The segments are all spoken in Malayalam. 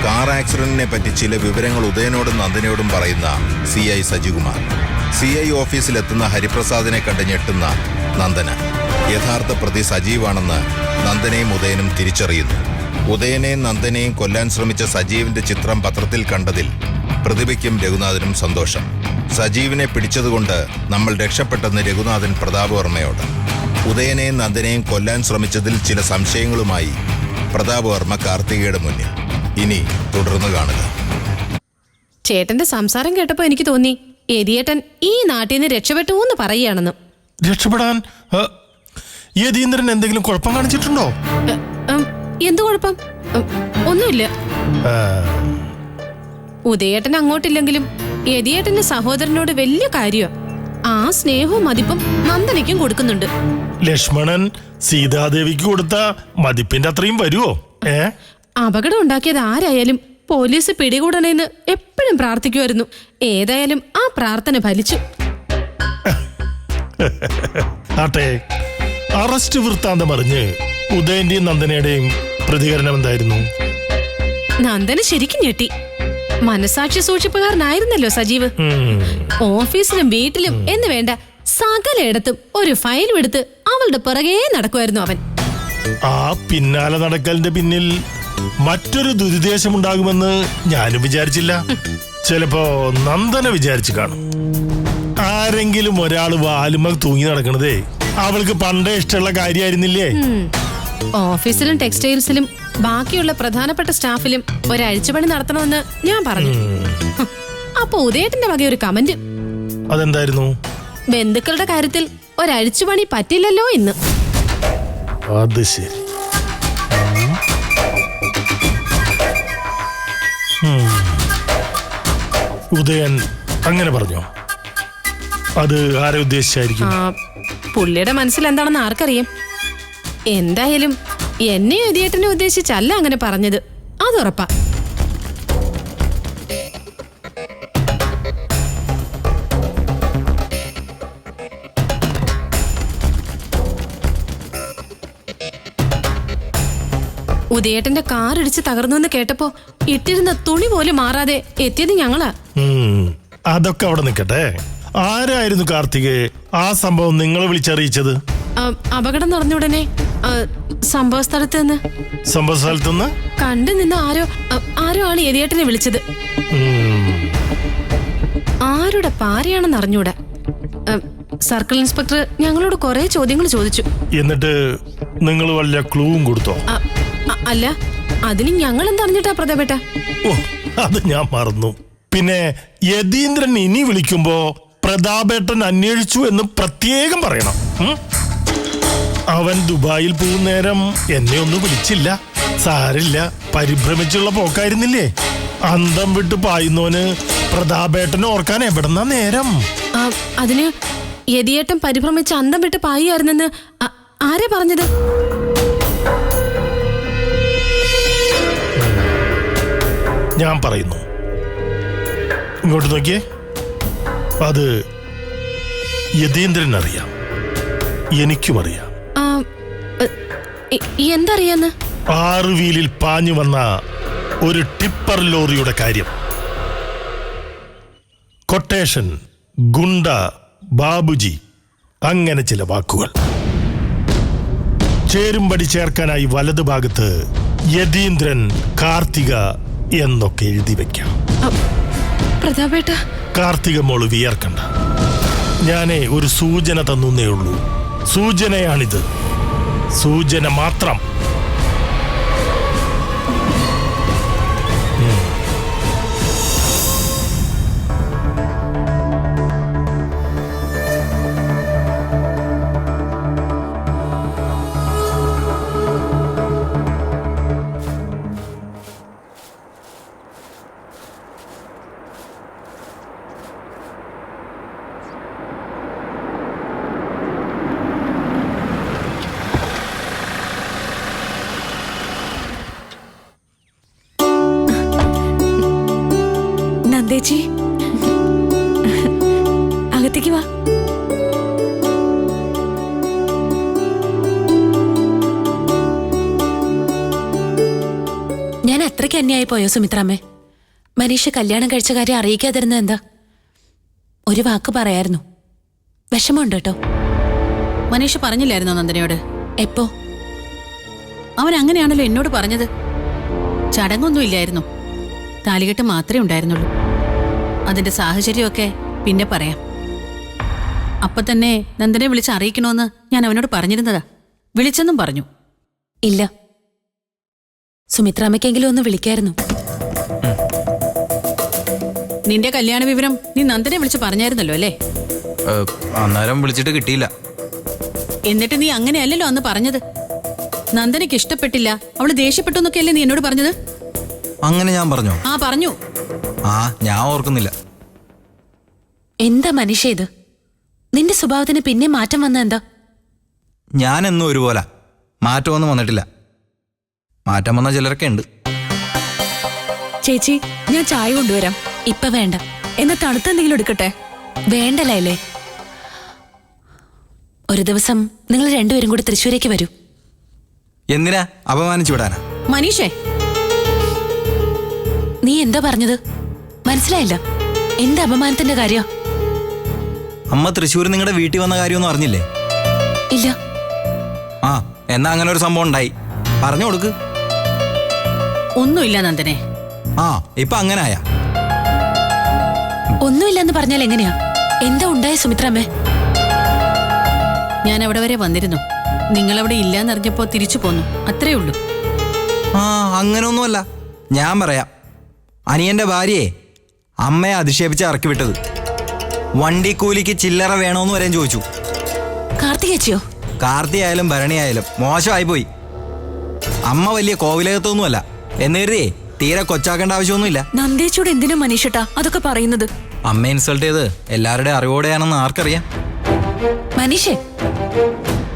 കാർ ആക്സിഡന്റിനെ പറ്റി ചില വിവരങ്ങൾ ഉദയനോടും നന്ദനയോടും പറയുന്ന CI സജികുമാർ. CI ഓഫീസിലെത്തുന്ന ഹരിപ്രസാദിനെ കണ്ട് ഞെട്ടുന്ന നന്ദന. യഥാർത്ഥ പ്രതി സജീവാണെന്ന് നന്ദനയും ഉദയനും തിരിച്ചറിയുന്നു. ഉദയനെയും നന്ദനെയും കൊല്ലാൻ ശ്രമിച്ച സജീവിന്റെ ചിത്രം പത്രത്തിൽ കണ്ടതിൽ പ്രതിഭയ്ക്കും രഘുനാഥനും സന്തോഷം. സജീവിനെ പിടിച്ചതുകൊണ്ട് നമ്മൾ രക്ഷപ്പെട്ടെന്ന് രഘുനാഥൻ പ്രതാപവർമ്മയോട്. ഉദയനെയും നന്ദനെയും കൊല്ലാൻ ശ്രമിച്ചതിൽ ചില സംശയങ്ങളുമായി പ്രതാപവർമ്മ കാർത്തികയുടെ മുന്നിൽ. ഇനി തുടർന്ന് കാണുക. ചേട്ടന്റെ സംസാരം കേട്ടപ്പോ എനിക്ക് തോന്നി യതീയേട്ടൻ ഈ നാട്ടിൽ നിന്ന് രക്ഷപ്പെട്ടു എന്ന് പറയുകയാണെന്ന്. രക്ഷപ്പെടാൻ യതീന്ദ്രൻ എന്തെങ്കിലും കുഴപ്പം കാണിച്ചിട്ടുണ്ടോ? എന്തു കുഴപ്പം? ഒന്നുമില്ല. ഉദയേട്ടൻ അങ്ങോട്ടില്ലെങ്കിലും യതീയേട്ടന്റെ സഹോദരനോട് വലിയ കാര്യമാ. ആ സ്നേഹവും മതിപ്പും നന്ദനയ്ക്കും കൊടുക്കുന്നുണ്ട്. ലക്ഷ്മണൻ സീതാദേവിക്ക് കൊടുത്ത മതിപ്പിന്റെ അത്രയും വരുവോ? അപകടം ഉണ്ടാക്കിയത് ആരായാലും പോലീസ് പിടികൂടണേന്ന് എപ്പോഴും പ്രാർത്ഥിക്കുമായിരുന്നു. ഏതായാലും ആ പ്രാർത്ഥന ഫലിച്ചു. ആട്ടെ, അറസ്റ്റ് വൃത്താന്തം അറിഞ്ഞ് ഉദയന്റെയും നന്ദനയുടെയും പ്രതികരണം എന്തായിരുന്നു? നന്ദന ശരിക്കും ഞെട്ടി. മനസാക്ഷി സൂക്ഷിപ്പുകാരനായിരുന്നല്ലോ സജീവ്. ഓഫീസിലും വീട്ടിലും എന്ന് വേണ്ട സകലയിടത്തും ഒരു ഫയലും എടുത്ത് അവളുടെ പുറകെ നടക്കുമായിരുന്നു അവൻ. ആ പിന്നാലെ നടക്കലിന്റെ പിന്നിൽ മറ്റൊരു ദുരുദ്ദേശമുണ്ടാകുമെന്ന് ഞാനും വിചാരിച്ചില്ല. ചിലപ്പോ നന്ദന വിചാരിച്ചു കാണും. ആരെങ്കിലും ഒരാള് വാലുമ തൂങ്ങി നടക്കണതേ അവൾക്ക് പണ്ടേ ഇഷ്ടമുള്ള കാര്യമായിരുന്നില്ലേ? ഓഫീസിലും ടെക്സ്റ്റൈൽസിലും ബാക്കിയുള്ള പ്രധാനപ്പെട്ട സ്റ്റാഫിലും ഒരഴിച്ചുപണി നടത്തണമെന്ന് ഞാൻ പറഞ്ഞു. അപ്പൊ ഉദയേട്ടന്റെ വക ഒരു കമന്റ്. അതെന്തായിരുന്നു? ബന്ധുക്കളുടെ കാര്യത്തിൽ ഒരഴിച്ചുപണി പറ്റില്ലല്ലോ ഇന്ന്. അത് ശരി. ഉദയൻ അങ്ങനെ പറഞ്ഞോ? അത് ആരെ ഉദ്ദേശിച്ചായിരിക്കും? പുള്ളിയുടെ മനസ്സിൽ എന്താണെന്ന് ആർക്കറിയാം. എന്തായാലും എന്നെ യതീയേട്ടനെ ഉദ്ദേശിച്ചല്ല അങ്ങനെ പറഞ്ഞത്, അതുറപ്പാ. ഉദയേട്ടന്റെ കാർ ഇടിച്ച് തകർന്നു എന്ന് കേട്ടപ്പോ ഇട്ടിരുന്ന തുണി പോലും മാറാതെ എത്തിയത് ഞങ്ങളാ. അതൊക്കെ അവിടെ നിൽക്കട്ടെ. ആരായിരുന്നു കാർത്തികേ ആ സംഭവം നിങ്ങളെ വിളിച്ചറിയിച്ചത്? അപകടം നടന്ന ഉടനെ സംഭവ സ്ഥലത്ത് നിന്ന് കണ്ടു നിന്ന് ആരോ ആണ് യതീയേട്ടനെ വിളിച്ചത്. ആരുടെ പാരയാണെന്ന് അറിഞ്ഞൂടാ. സർക്കിൾ ഇൻസ്പെക്ടർ ഞങ്ങളോട് കുറെ ചോദ്യങ്ങൾ ചോദിച്ചു. എന്നിട്ട് നിങ്ങൾ വല്ല ക്ലൂവും കൊടുത്തോ? അല്ല, അതിന് ഞങ്ങൾ എന്തറിഞ്ഞിട്ടാ പ്രതാപേട്ട? ഓ, അത് ഞാൻ മറന്നു. പിന്നെ യതീന്ദ്രൻ ഇനി വിളിക്കുമ്പോ പ്രതാപേട്ടൻ അന്വേഷിച്ചു എന്ന് പ്രത്യേകം പറയണം. അവൻ ദുബായിൽ പോകുന്ന നേരം എന്നെ ഒന്നും വിളിച്ചില്ല. സാരില്ല, പരിഭ്രമിച്ചുള്ള പോക്കായിരുന്നില്ലേ? അന്തം വിട്ട് പായുന്നോന് പ്രതാപേട്ടനെ ഓർക്കാൻ എവിടെന്നാ നേരം? അതിന് യതീയേട്ടൻ പരിഭ്രമിച്ച് അന്തം വിട്ട് പായായിരുന്നെന്ന് ആരെ പറഞ്ഞത്? ഞാൻ പറയുന്നു, ഇങ്ങോട്ട് നോക്കിയേ. അത് യതീന്ദ്രൻ അറിയാം, എനിക്കും അറിയാം. എന്തറിയാന്ന്? 6 വീലിൽ പാഞ്ഞു വന്ന ഒരു ടിപ്പർ ലോറിയുടെ കാര്യം. കൊട്ടേഷൻ, ഗുണ്ട, ബാബുജി, അങ്ങനെ ചില വാക്കുകൾ ചേരുംപടി ചേർക്കാനായി വലതുഭാഗത്ത് യതീന്ദ്രൻ, കാർത്തിക എന്നൊക്കെ എഴുതി വെക്കാം. പ്രതാപേട്ട, കാർത്തിക മോള് വിയർക്കണ്ട. ഞാനേ ഒരു സൂചന തന്നേ ഉള്ളൂ. സൂചനയാണിത്, സൂചന മാത്രം. നന്ദേച്ചി, അകത്തേക്ക് വാ. ഞാൻ അത്രയ്ക്ക് ഇത്രയ്ക്ക് അന്യായി പോയോ സുമിത്രാമ്മേ? മനീഷ കല്യാണം കഴിച്ച കാര്യം അറിയിക്കാതിരുന്നത് എന്താ? ഒരു വാക്ക് പറയായിരുന്നു. വിഷമമുണ്ട് കേട്ടോ. മനീഷ പറഞ്ഞില്ലായിരുന്നോ നന്ദനയോട്? എപ്പോ? അവൻ അങ്ങനെയാണല്ലോ എന്നോട് പറഞ്ഞത്. ചടങ്ങൊന്നും ഇല്ലായിരുന്നു, താലികെട്ട് മാത്രമേ ഉണ്ടായിരുന്നുള്ളൂ. അതിന്റെ സാഹചര്യമൊക്കെ പിന്നെ പറയാം. അപ്പൊ തന്നെ നന്ദനെ വിളിച്ച് അറിയിക്കണമെന്ന് ഞാൻ അവനോട് പറഞ്ഞിരുന്നതാ. വിളിച്ചെന്നും പറഞ്ഞു. ഇല്ല, സുമിത്രാമ്മയ്ക്കെങ്കിലും ഒന്ന് വിളിക്കായിരുന്നു. നിന്റെ കല്യാണ വിവരം നീ നന്ദനെ വിളിച്ച് പറഞ്ഞായിരുന്നല്ലോ അല്ലേ? അന്നേരം വിളിച്ചിട്ട് കിട്ടിയില്ല. എന്നിട്ട് നീ അങ്ങനെയല്ലല്ലോ അന്ന് പറഞ്ഞത്. നന്ദനയ്ക്ക് ഇഷ്ടപ്പെട്ടില്ല, അവള് ദേഷ്യപ്പെട്ടു എന്നൊക്കെയല്ലേ നീ എന്നോട് പറഞ്ഞത്? അങ്ങനെ ഞാൻ പറഞ്ഞോ? ആ പറഞ്ഞു. ഞാൻ ഓർക്കുന്നില്ല. എന്താ മനീഷ ഇത്? നിന്റെ സ്വഭാവത്തിന് പിന്നെ മാറ്റം വന്ന എന്താ? ഞാൻ എന്നും ഒരുപോലെ, മാറ്റമൊന്നും വന്നിട്ടില്ല. മാറ്റം വന്ന ചിലരൊക്കെ ഉണ്ട്. ചേച്ചി, ഞാൻ ചായ കൊണ്ടുവരാം. ഇപ്പൊ വേണ്ട. എന്നാ തണുത്തെന്തെങ്കിലും എടുക്കട്ടെ? വേണ്ടല്ലേ. ഒരു ദിവസം നിങ്ങൾ രണ്ടുപേരും കൂടി തൃശ്ശൂരേക്ക് വരൂ. എന്തിനാ അപമാനിച്ചു വിടാനാ? മനീഷേ, നീ എന്താ പറഞ്ഞത്? മനസ്സിലായില്ല. എന്താ അപമാനത്തിന്റെ കാര്യം? അമ്മ തൃശ്ശൂർ നിങ്ങളുടെ വീട്ടിൽ വന്ന കാര്യമൊന്നും അറിഞ്ഞില്ലേ? ഇല്ല. എന്നാ അങ്ങനെ ഒരു സംഭവം ഉണ്ടായി, പറഞ്ഞു കൊടുക്ക്. ഒന്നുമില്ല നന്ദനെ. ഇപ്പൊ അങ്ങനായ? ഒന്നുമില്ലെന്ന് പറഞ്ഞാൽ എങ്ങനെയാ? എന്താ ഉണ്ടായ സുമിത്രാമ്മേ? ഞാൻ അവിടെ വരെ വന്നിരുന്നു. നിങ്ങളവിടെ ഇല്ലാന്നറിഞ്ഞപ്പോ തിരിച്ചു പോന്നു, അത്രേ ഉള്ളൂ. അങ്ങനൊന്നുമല്ല. ഞാൻ പറയാം. അനിയന്റെ ഭാര്യയെ അമ്മയെ അധിക്ഷേപിച്ച് ഇറക്കി വിട്ടത്. വണ്ടിക്കൂലിക്ക് ചില്ലറ വേണോന്ന് വരെയും ചോദിച്ചു. കാർത്തികേച്ചിയോ? കാർത്തിയായാലും ഭരണിയായാലും മോശമായി പോയി. അമ്മ വലിയ കോവിലകത്തൊന്നുമല്ല എന്ന് കരുതിയേ തീരെ കൊച്ചാക്കേണ്ട ആവശ്യമൊന്നുമില്ല. നന്ദേച്ചോട് എന്തിനാ മനീഷട്ടാ അതൊക്കെ പറയുന്നത്? അമ്മ ഇൻസൾട്ട് ചെയ്ത് എല്ലാവരുടെയും അറിവോടെയാണെന്ന് ആർക്കറിയാം? മനീഷേ,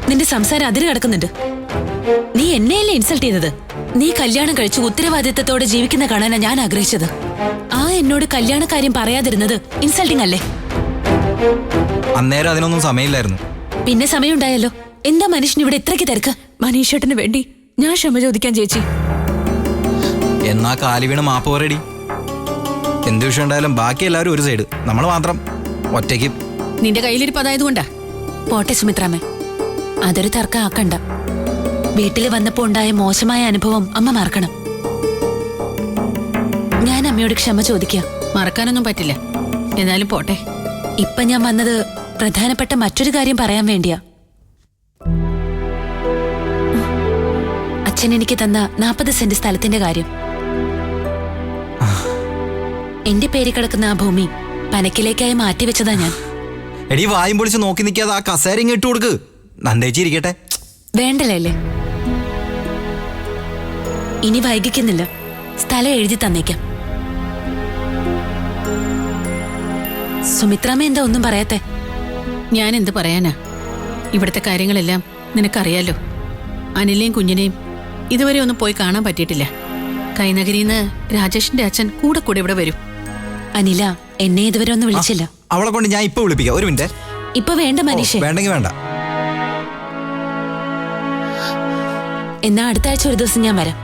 നിന്റെ സംസാരം അതിര് കിടക്കുന്നുണ്ട്. നീ എന്നെയല്ലേ ഇൻസൾട്ട് ചെയ്തത്? നീ കല്യാണം കഴിച്ച് ഉത്തരവാദിത്തത്തോടെ ജീവിക്കുന്ന കാണാനാ ഞാൻ ആഗ്രഹിച്ചത്. എന്നോട് കല്യാണക്കാര്യം പറയാതിരുന്നത് ഇൻസൾട്ടിംഗ് അല്ലേ? അന്നേരം അതിനൊന്നും സമയമില്ലായിരുന്നു. പിന്നെ സമയമുണ്ടായല്ലോ. എന്താ മനുഷ്യൻ ഇവിടെ ഇത്രയ്ക്ക് തിരക്ക്? മനീഷേട്ടന് വേണ്ടി ഞാൻ ക്ഷമ ചോദിക്കാൻ ചേച്ചി. എന്നാ കാലി വീണ് മാപ്പ് പറയടി. എന്ത് വിഷയം ഉണ്ടായാലും ബാക്കി എല്ലാവരും ഒരു സൈഡ്, നമ്മൾ മാത്രം ഒറ്റയ്ക്ക്. നിന്റെ കയ്യിലിരിപ്പ് അതായതുകൊണ്ടാ. പോട്ടെ സുമിത്രാമ്മേ, അതൊരു തർക്കം ആക്കണ്ട. വീട്ടിൽ വന്നപ്പോ ഉണ്ടായ മോശമായ അനുഭവം അമ്മ മറക്കണം. ഞാൻ അമ്മയോട് ക്ഷമ ചോദിക്കാം. മറക്കാനൊന്നും പറ്റില്ല. എന്നാലും പോട്ടെ. ഇപ്പൊ ഞാൻ വന്നത് പ്രധാനപ്പെട്ട മറ്റൊരു കാര്യം പറയാൻ വേണ്ടിയാ. അച്ഛൻ എനിക്ക് തന്ന 40 സെന്റ് സ്ഥലത്തിന്റെ കാര്യം. എന്റെ പേര് കിടക്കുന്ന ആ ഭൂമി പനക്കിലേക്കായി മാറ്റിവെച്ചതാ ഞാൻ. എടി വായും പൊളിച്ച് നോക്കി നിൽക്കാതെ ആ കസേരയും ഇട്ട് കൊടുക്ക്. നന്ദേച്ചി ഇരിക്കട്ടെ. വേണ്ടല്ലേ. ഇനി വൈകിക്കുന്നില്ല. സ്ഥലം എഴുതി തന്നേക്കാം. സുമിത്രാമ്മ എന്താ ഒന്നും പറയാത്തെ? ഞാൻ എന്ത് പറയാനാ? ഇവിടുത്തെ കാര്യങ്ങളെല്ലാം നിനക്കറിയാലോ. അനിലെയും കുഞ്ഞിനെയും ഇതുവരെ ഒന്നും പോയി കാണാൻ പറ്റിയിട്ടില്ല. കൈനഗരിന്ന് രാജേഷിന്റെ അച്ഛൻ കൂടെ ഇവിടെ വരും. അനില എന്നെ ഇതുവരെ ഒന്നും വിളിച്ചില്ല. അവളെ കൊണ്ട് ഞാൻ ഇപ്പൊ വിളിപ്പിക്കാം. ഒരു മിനിറ്റ്. ഇപ്പൊ വേണ്ട മനീഷേ. വേണ്ടെങ്കിൽ വേണ്ട. എന്നാ അടുത്ത ആഴ്ച ഒരു ദിവസം ഞാൻ വരാം.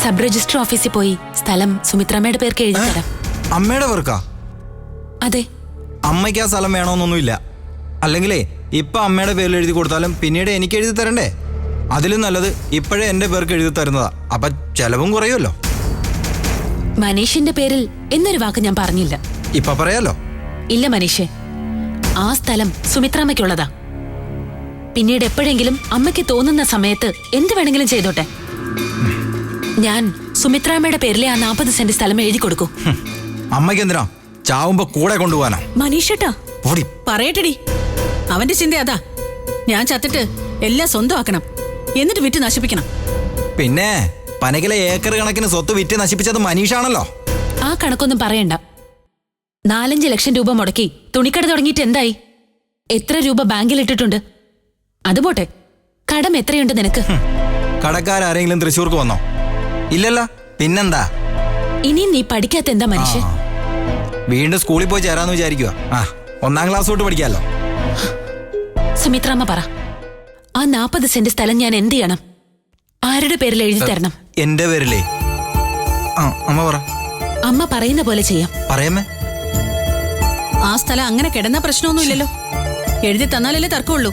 സബ് രജിസ്റ്റർ ഓഫീസിൽ പോയി സ്ഥലം സുമിത്രാമ്മയുടെ പേർക്ക് എഴുതി തരാം. അമ്മയുടെ പേർക്കാ? അതെ. അമ്മയ്ക്ക് ആ സ്ഥലം വേണമെന്നൊന്നുമില്ല. അല്ലെങ്കിലേ ഇപ്പൊ അമ്മയുടെ പേരിൽ എഴുതി കൊടുത്താലും പിന്നീട് എനിക്ക് എഴുതി തരണ്ടേ? അതിലും നല്ലത് ഇപ്പോഴേ എന്റെ പേർക്ക് എഴുതി തരുന്നതാ. അപ്പൊ ചെലവും കുറയുമല്ലോ. മനീഷിന്റെ പേരിൽ എന്നൊരു വാക്ക് ഞാൻ പറഞ്ഞില്ല. ഇപ്പൊ പറയാലോ. ഇല്ല മനീഷേ, ആ സ്ഥലം സുമിത്രാമ്മയ്ക്കുള്ളതാ. പിന്നീട് എപ്പോഴെങ്കിലും അമ്മയ്ക്ക് തോന്നുന്ന സമയത്ത് എന്ത് വേണമെങ്കിലും ചെയ്തോട്ടെ. ഞാൻ സുമിത്രാമ്മയുടെ പേരിലെ ആ 40 സെന്റ് സ്ഥലം എഴുതി കൊടുക്കൂ. അമ്മയ്ക്ക് എന്തിനാ ചാവുമ്പോ കൂടെ കൊണ്ടുപോകാനാ? മനീഷട്ടാ പറയട്ടെടി. അവന്റെ ചിന്ത അതാ. ഞാൻ ചത്തിട്ട് എല്ലാം സ്വന്തമാക്കണം, എന്നിട്ട് വിറ്റ് നശിപ്പിക്കണം. പിന്നെ പനകിലെ ഏക്കർ കണക്കിന് സ്വത്ത് വിറ്റ് നശിപ്പിച്ചത് മനീഷാണല്ലോ. ആ കണക്കൊന്നും പറയണ്ട. 4-5 ലക്ഷം രൂപ മുടക്കി തുണിക്കട തുടങ്ങിയിട്ട് എന്തായി? എത്ര രൂപ ബാങ്കിൽ ഇട്ടിട്ടുണ്ട്? അതുപോട്ടെ, കടം എത്രയുണ്ട് നിനക്ക്? കടക്കാരെങ്കിലും തൃശ്ശൂർക്ക് വന്നോ? ഇല്ലല്ല. പിന്നെന്താ? ഇനിയും നീ പഠിക്കാത്ത എന്താ മനുഷ്യൻ? വീണ്ടും സ്കൂളിൽ പോയി ചേരാന്ന് വിചാരിക്കുക. 1-ാം ക്ലാസ് തൊട്ട് പഠിക്കാമല്ലോ. സുമിത്രാമ്മ പറ, ആ 40 സെന്റ് സ്ഥലം ഞാൻ എന്ത് ചെയ്യണം? ആരുടെ പേരിൽ എഴുതി തരണം? എന്റെ പേരിലേ അമ്മ പറ. അമ്മ പറയുന്ന പോലെ ചെയ്യാം. പറയാമേ. ആ സ്ഥലം അങ്ങനെ കിടന്ന പ്രശ്നമൊന്നുമില്ലല്ലോ. എഴുതി തന്നാലല്ലേ തർക്കമുള്ളൂ.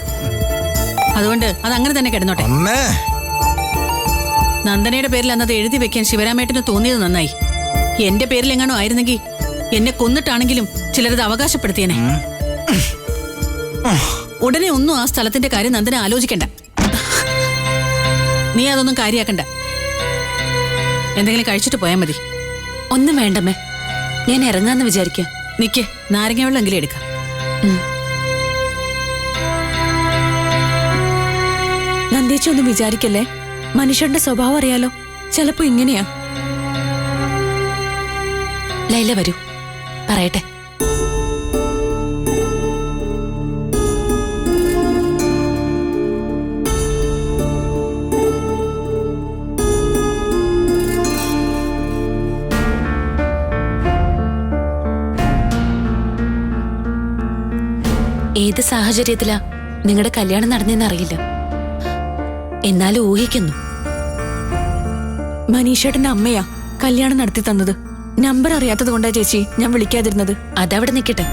അതുകൊണ്ട് അത് അങ്ങനെ തന്നെ കിടന്നോട്ടെ. അമ്മേ. നന്ദനയുടെ പേരിൽ അന്നത് എഴുതി വെക്കാൻ ശിവരാമേട്ടന് തോന്നിയത് നന്നായി. എന്റെ പേരിൽ എങ്ങാനോ ആയിരുന്നെങ്കിൽ എന്നെ കൊന്നിട്ടാണെങ്കിലും ചിലരത് അവകാശപ്പെടുത്തിയനെ. ഉടനെ ഒന്നും ആ സ്ഥലത്തിന്റെ കാര്യം നന്ദന ആലോചിക്കണ്ട. നീ അതൊന്നും കാര്യാക്കണ്ട. എന്തെങ്കിലും കഴിച്ചിട്ട് പോയാൽ മതി. ഒന്നും വേണ്ടമ്മേ, ഞാൻ ഇറങ്ങാന്ന് വിചാരിക്കാം. നിക്ക്, നാരങ്ങ വെള്ളമെങ്കിലും എടുക്കാം. നന്ദേച്ചി ഒന്നും വിചാരിക്കല്ലേ. മനുഷ്യന്റെ സ്വഭാവം അറിയാലോ, ചിലപ്പോ ഇങ്ങനെയാ. ലൈല വരൂ, പറയട്ടെ. ഏത് സാഹചര്യത്തിലാ നിങ്ങളുടെ കല്യാണം നടന്നെന്ന് അറിയില്ല, എന്നാലും ഊഹിക്കുന്നു. മനീഷേട്ടന്റെ അമ്മയാ കല്യാണം നടത്തി തന്നത്. നമ്പർ അറിയാത്തത് കൊണ്ടാ ചേച്ചി ഞാൻ വിളിക്കാതിരുന്നത്. അതവിടെ നിൽക്കട്ടെ.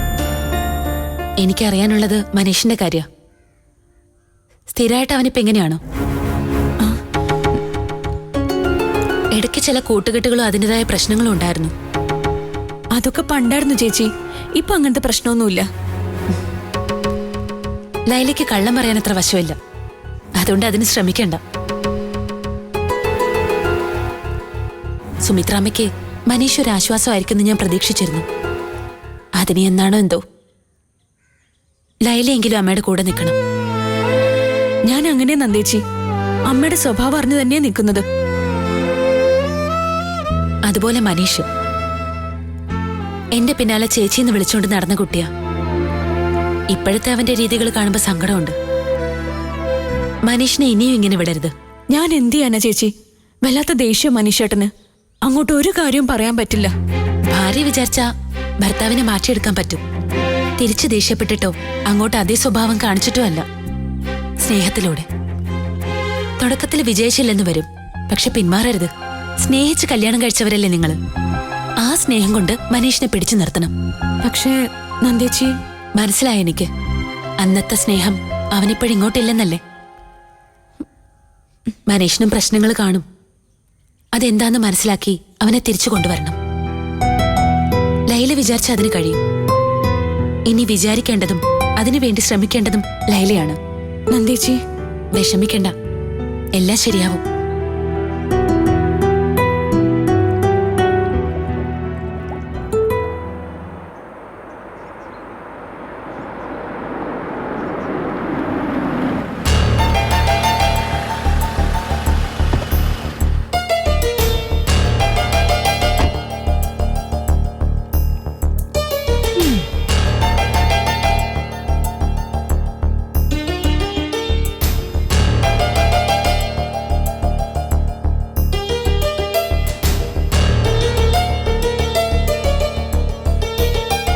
എനിക്കറിയാനുള്ളത് മനീഷിന്റെ കാര്യ. സ്ഥിരമായിട്ട് അവനിപ്പോ എങ്ങനെയാണോ? ഇടയ്ക്ക് ചില കൂട്ടുകെട്ടുകളും അതിൻ്റെതായ പ്രശ്നങ്ങളും ഉണ്ടായിരുന്നു. അതൊക്കെ പണ്ടായിരുന്നു ചേച്ചി, ഇപ്പൊ അങ്ങനത്തെ പ്രശ്നമൊന്നുമില്ല. ലൈലയ്ക്ക് കള്ളം പറയാൻ അത്ര വശമില്ല, അതുകൊണ്ട് അതിന് ശ്രമിക്കണ്ട. സുമിത്രാമ്മയ്ക്ക് മനീഷ് ഒരു ആശ്വാസമായിരിക്കുമെന്ന് ഞാൻ പ്രതീക്ഷിച്ചിരുന്നു. അതിന് എന്നാണോ എന്തോ. ലൈലയെങ്കിലും അമ്മയുടെ കൂടെ നിൽക്കണം. ഞാൻ അങ്ങനെ നന്ദേച്ചി, അമ്മയുടെ സ്വഭാവം അറിഞ്ഞു തന്നെയാ നിൽക്കുന്നത്. അതുപോലെ മനീഷ് എന്റെ പിന്നാലെ ചേച്ചിന്ന് വിളിച്ചുകൊണ്ട് നടന്ന കുട്ടിയാ. ഇപ്പോഴത്തെ അവന്റെ രീതികൾ കാണുമ്പോ സങ്കടമുണ്ട്. മനീഷിനെ ഇനിയും ഇങ്ങനെ വിടരുത്. ഞാൻ എന്ത് ചെയ്യാനാ ചേച്ചി, വല്ലാത്ത ദേഷ്യം മനീഷേട്ടന്. അങ്ങോട്ട് ഒരു കാര്യവും പറയാൻ പറ്റില്ല. ഭാര്യ വിചാരിച്ചാ ഭർത്താവിനെ മാറ്റിയെടുക്കാൻ പറ്റും. തിരിച്ചു ദേഷ്യപ്പെട്ടിട്ടോ അങ്ങോട്ട് അതേ സ്വഭാവം കാണിച്ചിട്ടോ അല്ല, സ്നേഹത്തിലൂടെ. തുടക്കത്തിൽ വിജയിച്ചില്ലെന്ന് വരും, പക്ഷെ പിന്മാറരുത്. സ്നേഹിച്ച് കല്യാണം കഴിച്ചവരല്ലേ നിങ്ങള്. ആ സ്നേഹം കൊണ്ട് മനീഷിനെ പിടിച്ചു നിർത്തണം. പക്ഷേ നന്ദേച്ചി, മനസ്സിലായ എനിക്ക്. അന്നത്തെ സ്നേഹം അവനിപ്പോഴിങ്ങോട്ടില്ലെന്നല്ലേ. മനീഷിനും പ്രശ്നങ്ങൾ കാണും. അതെന്താന്ന് മനസ്സിലാക്കി അവനെ തിരിച്ചു കൊണ്ടുവരണം. ലൈല വിചാരിച്ച അതിന് കഴിയും. ഇനി വിചാരിക്കേണ്ടതും അതിനുവേണ്ടി ശ്രമിക്കേണ്ടതും ലൈലയാണ്. നന്ദേച്ചി വിഷമിക്കണ്ട, എല്ലാം ശരിയാവും.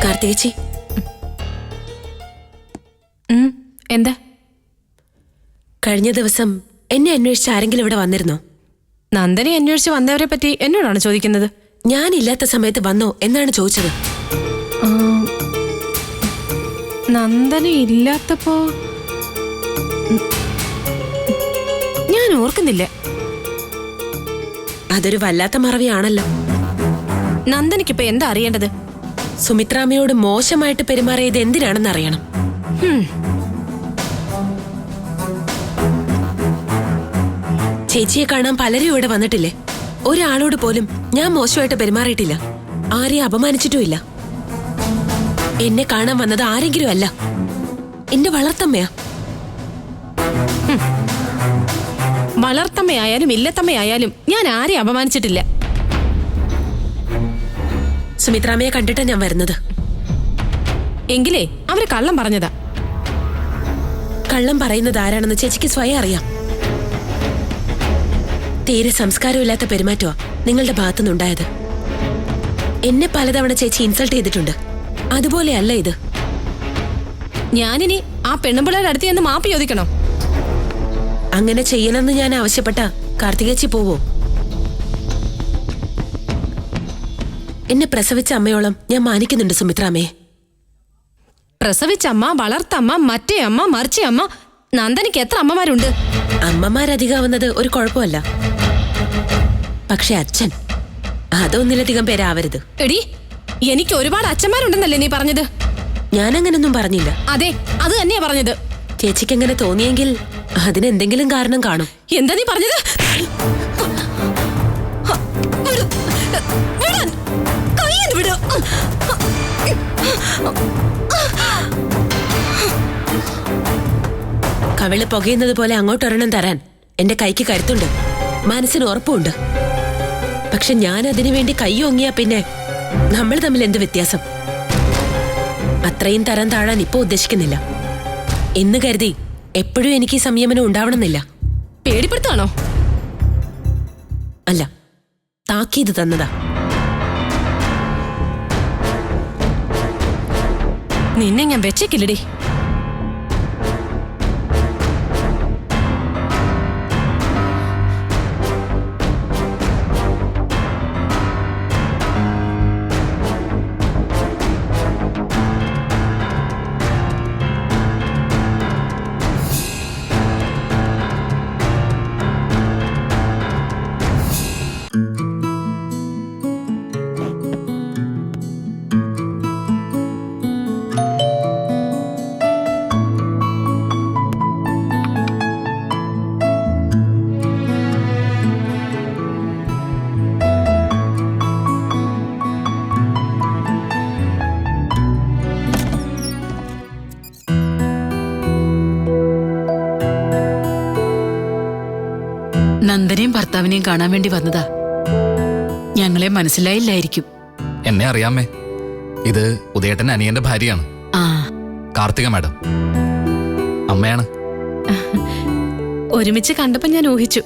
കാർത്തികേച്ചി, എന്താ? കഴിഞ്ഞ ദിവസം എന്നെ അന്വേഷിച്ച് ആരെങ്കിലും ഇവിടെ വന്നിരുന്നോ? നന്ദനെ അന്വേഷിച്ച് വന്നവരെ പറ്റി എന്നോടാണ് ചോദിക്കുന്നത്? ഞാനില്ലാത്ത സമയത്ത് വന്നോ എന്നാണ് ചോദിച്ചത്. നന്ദന ഇല്ലാത്തപ്പോ ഞാൻ ഓർക്കുന്നില്ല. അതൊരു വല്ലാത്ത മറവിയാണല്ലോ. നന്ദനക്കിപ്പോ എന്താ അറിയേണ്ടത്? സുമിത്രാമ്മയോട് മോശമായിട്ട് പെരുമാറിയത് എന്തിനാണെന്ന് അറിയണം. ചേച്ചിയെ കാണാൻ പലരും ഇവിടെ വന്നിട്ടില്ലേ? ഒരാളോട് പോലും ഞാൻ മോശമായിട്ട് പെരുമാറിയിട്ടില്ല, ആരെയും അപമാനിച്ചിട്ടുമില്ല. എന്നെ കാണാൻ വന്നത് ആരെങ്കിലും അല്ല, എന്റെ വളർത്തമ്മയാ. വളർത്തമ്മയായാലും ഇല്ലത്തമ്മയായാലും ഞാൻ ആരെയും അപമാനിച്ചിട്ടില്ല. സുമിത്രാമ്മയെ കണ്ടിട്ടാ ഞാൻ വരുന്നത്. എങ്കിലേ അവര് കള്ളം പറഞ്ഞതാ. കള്ളം പറയുന്നത് ആരാണെന്ന് ചേച്ചിക്ക് സ്വയം അറിയാം. തീരെ സംസ്കാരമില്ലാത്ത പെരുമാറ്റമാ നിങ്ങളുടെ ഭാഗത്തുനിന്നുണ്ടായത്. എന്നെ പലതവണ ചേച്ചി ഇൻസൾട്ട് ചെയ്തിട്ടുണ്ട്, അതുപോലെയല്ല ഇത്. ഞാനിനി ആ പെണ്ണുപിള്ളയുടെ അടുത്ത് ചെന്ന് മാപ്പ് ചോദിക്കണോ? അങ്ങനെ ചെയ്യണമെന്ന് ഞാൻ ആവശ്യപ്പെട്ട കാർത്തികേച്ചി പോവോ? എന്നെ പ്രസവിച്ച അമ്മയോളം ഞാൻ മാനിക്കുന്നുണ്ട് സുമിത്രാമ്മയെ. പ്രസവിച്ചമ്മ, വളർത്തമ്മ, മറ്റേ അമ്മ, മറിച്ചേ അമ്മ, നന്ദനിക്ക് എത്ര അമ്മമാരുണ്ട്? അമ്മമാരധികമാവുന്നത് ഒരു കുഴപ്പമല്ല. പക്ഷെ അച്ഛൻ അതൊന്നിലധികം പേരാവരുത്. എടി, എനിക്ക് ഒരുപാട് അച്ഛന്മാരുണ്ടെന്നല്ലേ നീ പറഞ്ഞത്? ഞാനങ്ങനൊന്നും പറഞ്ഞില്ല. അതെ, അത് തന്നെയാ പറഞ്ഞത്. ചേച്ചിക്ക് അങ്ങനെ തോന്നിയെങ്കിൽ അതിനെന്തെങ്കിലും കാരണം കാണും. എന്താ നീ പറഞ്ഞത്? കവിള് പുകയുന്നത് പോലെ അങ്ങോട്ടൊരെണ്ണം തരാൻ എന്റെ കൈക്ക് കരുത്തുണ്ട്, മനസ്സിന് ഉറപ്പുണ്ട്. പക്ഷെ ഞാൻ അതിനു വേണ്ടി കൈ ഓങ്ങിയാ പിന്നെ നമ്മൾ തമ്മിൽ എന്ത് വ്യത്യാസം? അത്രയും തരം താഴാൻ ഇപ്പൊ ഉദ്ദേശിക്കുന്നില്ല എന്ന് കരുതി എപ്പോഴും എനിക്ക് ഈ സംയമനം ഉണ്ടാവണമെന്നില്ല. പേടിപ്പെടുത്താണോ? അല്ല, താക്കീത് തന്നതാ. നിന്നെ ഞാൻ വെച്ചേക്കില്ലടി. നന്ദനെയും ഭർത്താവിനെയും കാണാൻ വേണ്ടി വന്നതാ. ഞങ്ങളെ മനസ്സിലായില്ലായിരിക്കും. എന്നെ അറിയാമേ. ഇത് ഉദയേട്ടൻ അനിയന്റെ ഭാര്യയാണ്, ആ, കാർത്തിക മാഡം. അമ്മയാണ്. ഒരുമിച്ച് കണ്ടപ്പോ ഞാൻ ഊഹിച്ചു.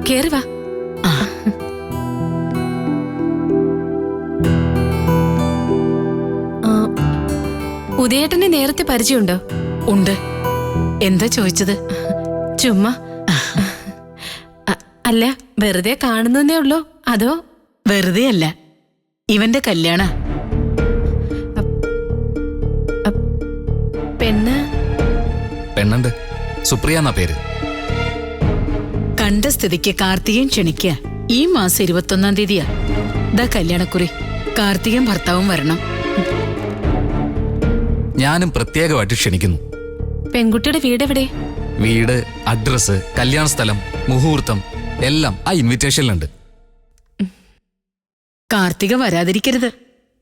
കേറി വാ. ഉദയേട്ടനെ നേരത്തെ പരിചയമുണ്ടോ? ഉണ്ട്. എന്താ ചോദിച്ചത്? ചുമ്മാ. അല്ല, വെറുതെ കാണുന്നതേ ഉള്ളോ അതോ? വെറുതെ അല്ല, ഇവന്റെ കല്യാണ. പെണ്ണ്? പെണ്ണുണ്ട്, സുപ്രിയ എന്നാ പേര്. കണ്ട സ്ഥിതിക്ക് കാർത്തികൻ ക്ഷണിക്ക. ഈ മാസം 21-ാം തീയതിയാ. ദാ കല്യാണക്കുറി. കാർത്തികൻ ഭർത്താവും വരണം. ഞാനും പ്രത്യേകമായിട്ട് ക്ഷണിക്കുന്നു. പെൺകുട്ടിയുടെ വീട് എവിടെ? വീട്, അഡ്രസ്, കല്യാണ സ്ഥലം, മുഹൂർത്തം എല്ലാം ആ ഇൻവിറ്റേഷനിലുണ്ട്. കാർത്തിക വരാതിരിക്കരുത്.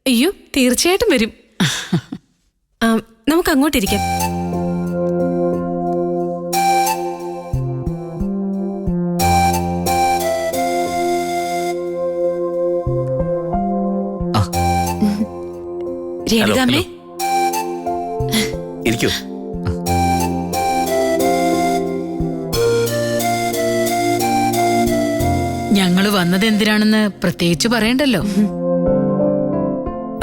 അയ്യോ, തീർച്ചയായിട്ടും വരും. നമുക്ക് അങ്ങോട്ടിരിക്കാം. രേണുകാമ്മേ, ഇരിക്കൂ. ഞങ്ങള് വന്നത് എന്തിനാണെന്ന് പ്രത്യേകിച്ച് പറയണ്ടല്ലോ.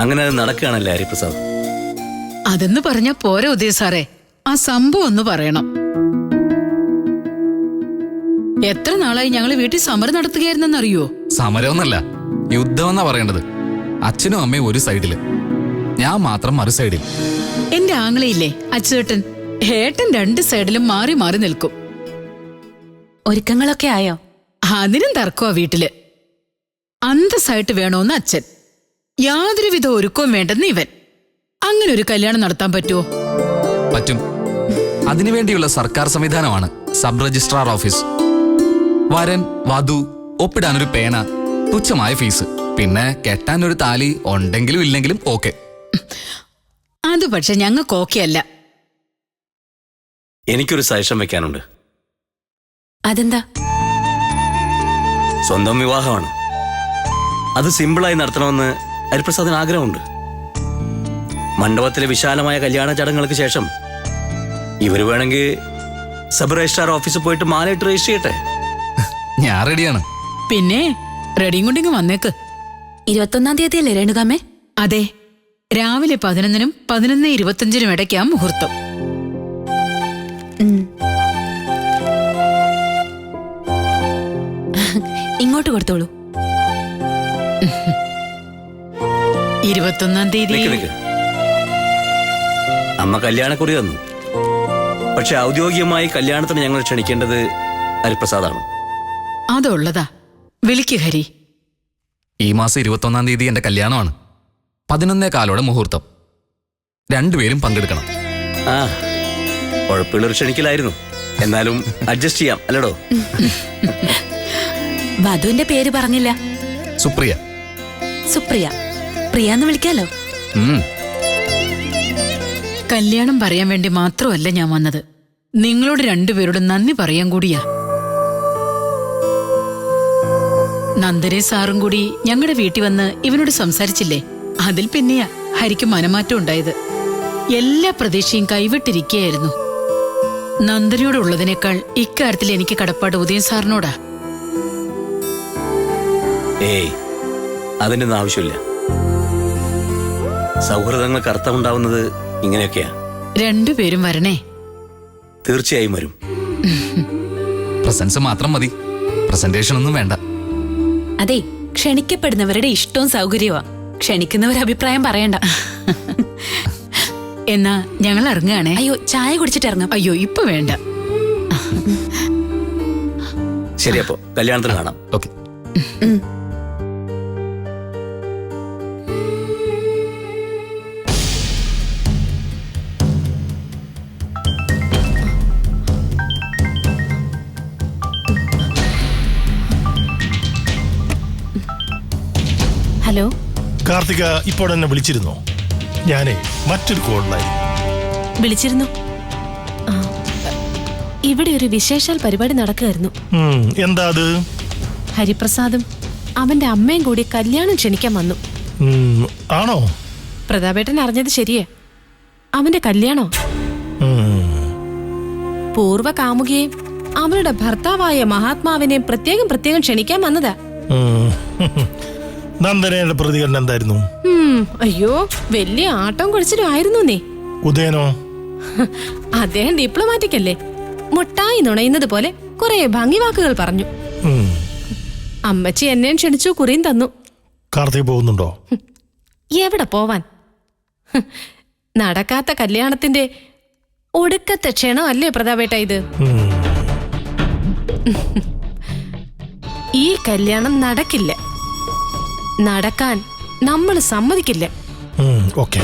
അങ്ങനെ അത് നടക്കുകയാണല്ലേ ഹരിപ്രസാദ്? അതെന്ന് പറഞ്ഞാ പോരെ ഉദയ സാറേ, ആ സംഭവം ഒന്ന് പറയണം. എത്ര നാളായി ഞങ്ങള് വീട്ടിൽ സമരം നടത്തുകയായിരുന്നെന്നറിയോ? സമരമൊന്നല്ല, യുദ്ധമെന്നാ പറയേണ്ടത്. അച്ഛനും അമ്മയും ഒരു സൈഡില്, ഞാൻ മാത്രം മറു സൈഡിൽ. എന്റെ ആങ്ങളയില്ലേ അച്ഛേട്ടൻ, ഏട്ടൻ രണ്ട് സൈഡിലും മാറി മാറി നിൽക്കും. ഒരുക്കങ്ങളൊക്കെ ആയോ? അതിനും തർക്കമാ വീട്ടില്. അന്തസ്സായിട്ട് വേണോന്ന് അച്ഛൻ, യാതൊരുവിധ ഒരുക്കവും വേണ്ടെന്ന് ഇവൻ. അങ്ങനെ ഒരു കല്യാണം നടത്താൻ പറ്റുമോ? പറ്റും. അതിനുവേണ്ടിയുള്ള സർക്കാർ സംവിധാനമാണ് സബ് രജിസ്ട്രാർ ഓഫീസ്. വരൻ, വധു, ഒപ്പിടാനൊരു പേന, തുച്ഛമായ ഫീസ്, പിന്നെ കെട്ടാനൊരു താലി ഉണ്ടെങ്കിലും ഇല്ലെങ്കിലും ഓക്കെ. അത് പക്ഷെ ഞങ്ങൾക്ക് ഓക്കെ അല്ല. എനിക്കൊരു സജഷൻ വെക്കാനുണ്ട്. അതെന്താ? സ്വന്തം വിവാഹമാണ്, അത് സിമ്പിളായി നടത്തണമെന്ന് ഹരിപ്രസാദിന് ആഗ്രഹമുണ്ട്. മണ്ഡപത്തിലെ വിശാലമായ കല്യാണ ചടങ്ങുകൾക്ക് ശേഷം ഇവർ വേണമെങ്കിൽ സബ് രജിസ്ട്രാർ ഓഫീസിൽ പോയിട്ട് മാലയിട്ട് രജിസ്റ്റർ ചെയ്യട്ടെ. ഞാൻ റെഡിയാണ്. പിന്നെ റെഡിയും കൊണ്ടിങ്ങ് വന്നേക്ക്. 21-ാം തീയതിയല്ലേ രേണുകാമ്മേ? അതെ, രാവിലെ 11-നും 11:25-നും ഇടയ്ക്കാ മുഹൂർത്തം. ഇങ്ങോട്ട് കൊടുത്തോളൂ. 21-ാം തീയതി നിക്ക്. അമ്മ കല്യാണക്കുറി തന്നു. പക്ഷെ ഔദ്യോഗികമായി കല്യാണത്തിന് ഞങ്ങൾ ക്ഷണിക്കേണ്ടത് ഹരിപ്രസാദാണ്. അതുള്ളതാ. വിളിക്ക് ഹരി. ഈ മാസം 21-ാം തീയതി എന്റെ കല്യാണമാണ്. 11:15 മുഹൂർത്തം. രണ്ടുപേരും പങ്കെടുക്കണം. ആ, കുഴപ്പമുള്ളൊരു ക്ഷണിക്കലായിരുന്നു. എന്നാലും അഡ്ജസ്റ്റ് ചെയ്യാം അല്ലടോ? വധുവിന്റെ പേര് പറഞ്ഞില്ല. സുപ്രിയ. സുപ്രിയ. പ്രിയാന്ന് വിളിക്കാലോ. കല്യാണം പറയാൻ വേണ്ടി മാത്രമല്ല ഞാൻ വന്നത്, നിങ്ങളോട് രണ്ടുപേരോടും നന്ദി പറയാൻ കൂടിയാ. നന്ദനെ സാറും കൂടി ഞങ്ങളുടെ വീട്ടിൽ വന്ന് ഇവനോട് സംസാരിച്ചില്ലേ, അതിൽ പിന്നെയാ ഹരിക്ക് മനമാറ്റം ഉണ്ടായത്. എല്ലാ പ്രതീക്ഷയും കൈവിട്ടിരിക്കുകയായിരുന്നു. നന്ദനോടുള്ളതിനേക്കാൾ ഇക്കാര്യത്തിൽ എനിക്ക് കടപ്പാട് ഉദയൻ സാറിനോടാ. ഏയ്, അതിൻ്റെ ഒന്നും ആവശ്യമില്ല. സൗഹൃദങ്ങൾക്ക് അർത്ഥമുണ്ടാവുന്നത് ഇങ്ങനെയൊക്കെയാ. രണ്ടുപേരും വരണേ. തീർച്ചയായും വരും. പ്രസൻസ് മാത്രം മതി, പ്രസന്റേഷൻ ഒന്നും വേണ്ട. അതെ, ക്ഷണിക്കപ്പെടുന്നവരുടെ ഇഷ്ടവും സൗകര്യമാ. ക്ഷണിക്കുന്നവർ അഭിപ്രായം പറയണ്ട. എന്നാ ഞങ്ങൾ ഇറങ്ങുകയാണേ. അയ്യോ, ചായ കുടിച്ചിട്ട് ഇറങ്ങാം. അയ്യോ, ഇപ്പൊ വേണ്ട. ശരി, അപ്പോ കല്യാണത്തിന് കാണാം. ഓക്കെ. ഹലോ. കാർത്തിക ഇപ്പോൾ എന്നെ വിളിച്ചിരുന്നോ? ഞാനേ മറ്റൊരു കോളിലായിരുന്നു. വിളിച്ചിരുന്നു. ആ, ഇവിടെ ഒരു വിശേഷാൽ പരിപാടി നടക്കുകയായിരുന്നു. എന്താ അത്? ഹരിപ്രസാദും അവന്റെ അമ്മയും കൂടി കല്യാണം ക്ഷണിക്കാൻ വന്നു. ആണോ? പ്രതാപേട്ടൻ അറിഞ്ഞത് ശരിയേ. അവന്റെ കല്യാണോ? പൂർവ്വ കാമുകിയെയും അവളുടെ ഭർത്താവായ മഹാത്മാവിനെയും പ്രത്യേകം ക്ഷണിക്കാൻ വന്നതാ. നന്ദനയുടെ പ്രതികരണം എന്തായിരുന്നു? അയ്യോ, വലിയ ആട്ടം കുഴിച്ചിട്ടും ആയിരുന്നു നീ. ഉദയനോ? അദ്ദേഹം ഡിപ്ലോമാറ്റിക് അല്ലേ, മുട്ടായി നുണയുന്നത് പോലെ കുറെ ഭംഗിവാക്കുകൾ പറഞ്ഞു. അമ്മച്ചി എന്നെയും ക്ഷണിച്ചു, കുറിയും തന്നു. കാർത്തിക പോകുന്നുണ്ടോ? എവിടെ പോവാൻ? നടക്കാത്ത കല്യാണത്തിന്റെ ഒടുക്കത്തെ ക്ഷണം അല്ലേ പ്രതാപേട്ട ഇത്? ഈ കല്യാണം നടക്കില്ല. നടക്കാൻ നമ്മൾ സമ്മതിക്കില്ല. ഓക്കെ.